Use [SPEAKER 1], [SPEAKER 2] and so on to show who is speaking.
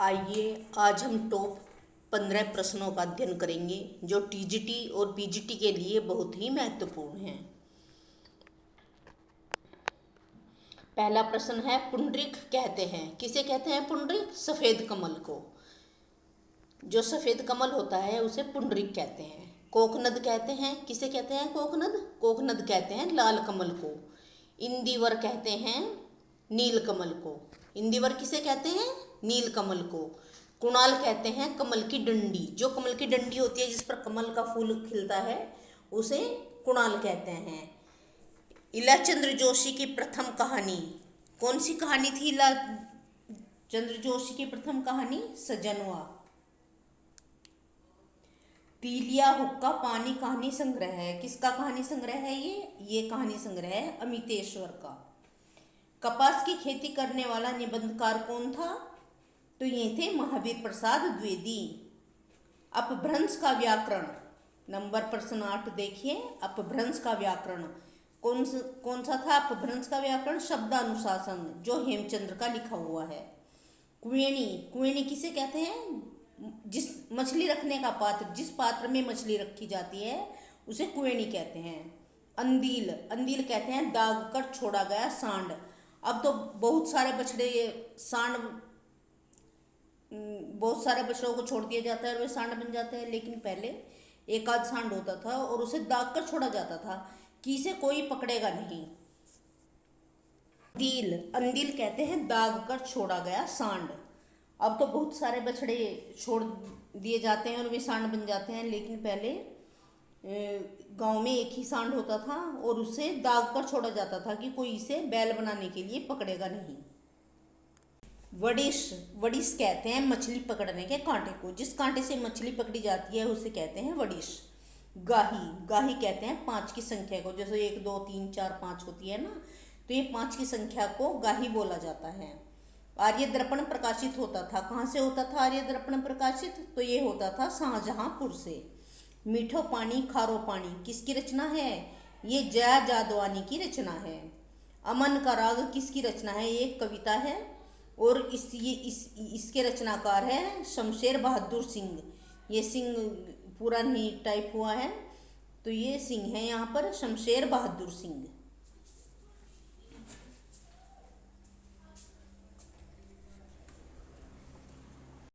[SPEAKER 1] आइए आज हम टॉप 15 प्रश्नों का अध्ययन करेंगे जो टीजीटी और पीजीटी के लिए बहुत ही महत्वपूर्ण हैं। पहला प्रश्न है, पुंडरीक कहते हैं, किसे कहते हैं पुंडरीक? सफेद कमल को। जो सफेद कमल होता है उसे पुंडरीक कहते हैं। कोकनद कहते हैं, किसे कहते हैं कोकनद? कोकनद कहते हैं लाल कमल को। इंदिवर कहते हैं नील कमल को। इंदिवर किसे कहते हैं? नील कमल को। कुणाल कहते हैं कमल की डंडी। जो कमल की डंडी होती है जिस पर कमल का फूल खिलता है उसे कुणाल कहते हैं। इलाचंद्र जोशी की प्रथम कहानी, कौन सी कहानी थी इलाचंद्र जोशी की प्रथम कहानी? सजनवा। तीलिया हुक्का पानी कहानी संग्रह है, किसका कहानी संग्रह है ये कहानी संग्रह है अमितेश्वर का। कपास की खेती करने वाला निबंधकार कौन था? तो ये थे महावीर प्रसाद द्विवेदी। अपभ्रंश का व्याकरण, नंबर प्रश्न 8 देखिए। अपभ्रंश का व्याकरण कौन सा था? अपभ्रंश का व्याकरण शब्दानुशासन, जो हेमचंद्र का लिखा हुआ है। कुएणी, कुएणी किसे कहते हैं? जिस मछली रखने का पात्र, जिस पात्र में मछली रखी जाती है उसे कुएणी कहते हैं। अंदील, अंदील कहते हैं दाग कर छोड़ा गया सांड। अब तो बहुत सारे बछड़े सांड, बहुत सारे बछड़ों को छोड़ दिया जाता है और वे सांड बन जाते हैं, लेकिन पहले एक आध सांड होता था और उसे दाग कर छोड़ा जाता था कि इसे कोई पकड़ेगा नहीं। अंदील, अंदील कहते हैं दाग कर छोड़ा गया सांड। अब तो बहुत सारे बछड़े छोड़ दिए जाते हैं और वे सांड बन जाते हैं, लेकिन पहले गांव में एक ही सांड होता था और उसे दाग कर छोड़ा जाता था कि कोई इसे बैल बनाने के लिए पकड़ेगा नहीं। वडिश, वडिश कहते हैं मछली पकड़ने के कांटे को। जिस कांटे से मछली पकड़ी जाती है उसे कहते हैं वडिश। गाही, गाही कहते हैं 5 की संख्या को। जैसे 1 2 3 4 5 होती है ना, तो ये 5 की संख्या को गाही बोला जाता है। आर्य दर्पण प्रकाशित होता था, कहाँ से होता था आर्य दर्पण प्रकाशित? तो ये होता था शाहजहांपुर से। मीठो पानी खारो पानी किसकी रचना है? ये जया जादवानी की रचना है। अमन का राग किसकी रचना है? ये एक कविता है और इसके रचनाकार है शमशेर बहादुर सिंह। ये सिंह पूरा नहीं टाइप हुआ है, तो ये सिंह है यहाँ पर, शमशेर बहादुर सिंह।